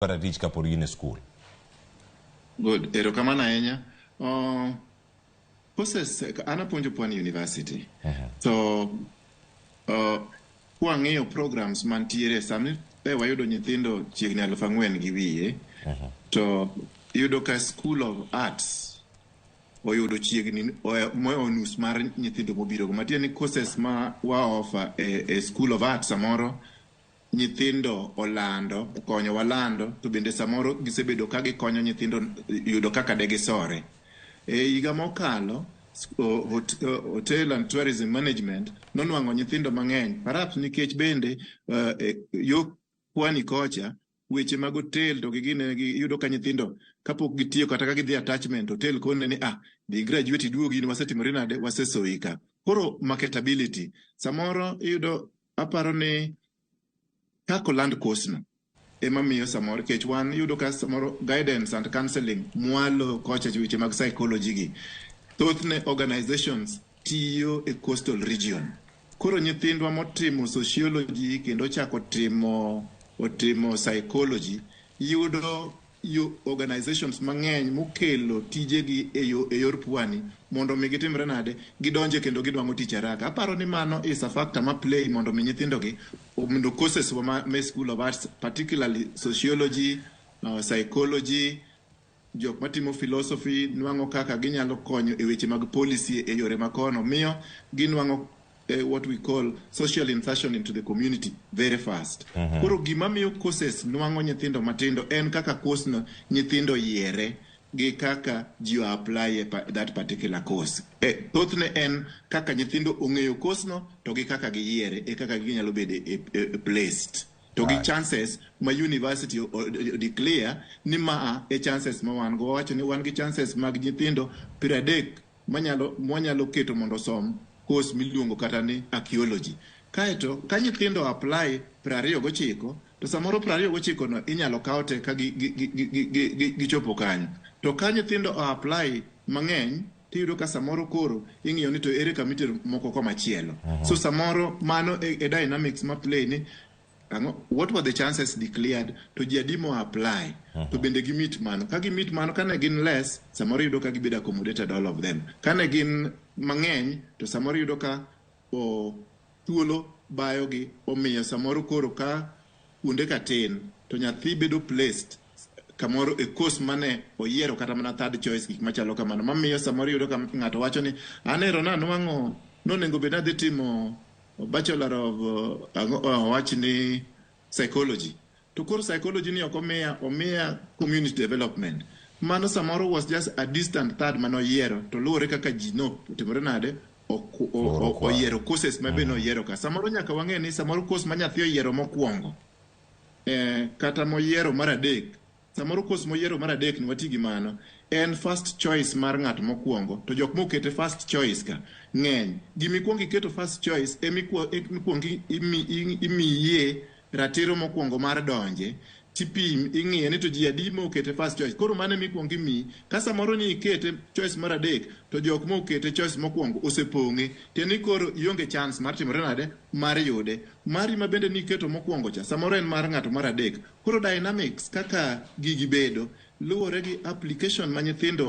para tich kapod gin e skul? Good. Erokamano ahinya. Courses an apuonjo Pwani University. So kwang'iyo programs mantiere sani wayudo nyithindo chiegni 4,000 gi wiye. To yudo ka School of Arts oyudo chiegni nus mar nyithindo mobiro. Matieni courses ma wa offer e School of Arts samoro nyithindo olando, konyo walando, to bende samoro gisebedo ka gikonyo nyithindo yudo kaka degisore. Higa mokalo Hotel and Tourism Management nonwang'o nyithindo mang'eny, perhaps nikech bende yo Pwani kocha weche mag hotel to gigine yudo ka nyithindo kapok gitiyo kata ka gidhi attachment hotel kone ni di graduate duogi ni wasetimore nade wasesoika. Koro marketability samoro yudo aparo ni kako land course no ema miyo samoro kech wan yudo ka samoro guidance and counseling mwalo kocha weche mag psychology gi thothne organizations tiyo e coastal region. Koro nyithindwa motimo sociology kendo chako otimo psychology yudo organizations mang'eny mokelo tijegi e yor Pwani mondo mi gitimre nade gidonje kendo gidwang'o tich haraka. Aparo ni mano is a factor ma play mondo mi nyithindogi mondo courses ma School of Arts, particularly sociology, psychology, jok matimo philosophy nwang'o kaka ginyalo konyo e weche mag policy e yore makono, miyo ginwang'o what we call social insertion into the community very fast. Koro gima miyo courses nwang'o nyithindo matindo en kaka course no nyithindo yiere gi kaka ji apply that particular course. Thothne en kaka nyithindo ong'eyo course no to gi kaka giyiere kaka ginyalo bede placed. To gi chances ma university declare ni chances ma wan go, wacho ni wan gi chances mag nyithindo 30 mwanyalo keto mondo som course miluongo kata ni archaeology. Kaeto ka nyithindo apply 29 to samoro 29 no inyalo kawote ka gichopo kanyo. To ka nyithindo apply mang'eny tiyudo ka samoro koro ing'iyo ni to ere kamitero moko komachielo. So samoro mano e dynamics ma play ni what were the chances declared to jiadimo apply to bende gi meet mano. Ka gi meet mano kane gin less samoro yudo ka gibedo accommodated all of them. Kane gin mang'eny to samoro yudo ka thuolo bayo gi omiyo samoro koro ka kuonde ka tin to nyathi bedo placed kamoro e course mane oyiero kata mana third choice gik machalo kamano, mamiyo samoro yudo ka ng'ato wacho ni anero nwang'o nonengo bed adhi timo Bachelor of wachni psychology. To koro psychology ni omiya community development. Mano samoro was just a distant third manoyiero to luwore kaka ji timore nade oyiero courses ma be noyiero ka. Samoro nyaka wang'e ni samoro course ma nyathi oyiero mokwongo kata moyiero mar adek, samoro course moyiero mar adek ni wati gi mano en first choice mar ng'at mokwongo, to jok mokete first choice ka ng'eny. Gimikwongi keto first choice mikwongi imiye ratiro mokwongo mar donje tipim ing'iye ni to ji adi mokete first choice. Koro mane mikwongi mi ka samoro ni ikete choice mar adek to jok mokete choice mokwongo osepong'e tieni koro ionge chance mar timore nade mar yude. Mari ma bende niketo mokwongo cha samoro en mar ng'ato mar adek. Koro dynamics kaka gigi bedo luwore gi application ma nyithindo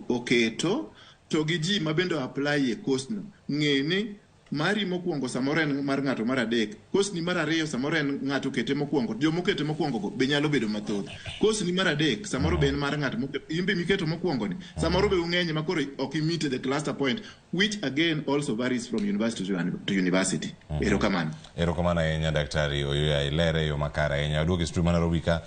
oketo to gi ji ma bende apply e course no. Ng'e ni mari mokwongo samoro en mar ng'ato mar adek, course ni mar ariyo samoro en ng'ato kete mokwongo, jomokete mokwongo go be nyalo bedo mathoth. Course ni mar adek samoro be en mar ng'ato imbe miketo mokwongo ni samoro be ung'enye ma koro ok meet the cluster point, which again also varies from university to university. Erokamano ahinya Dr. Oyoo Yaye, lere yo makara ahinya. Aduogo e studio ma Nairobi ka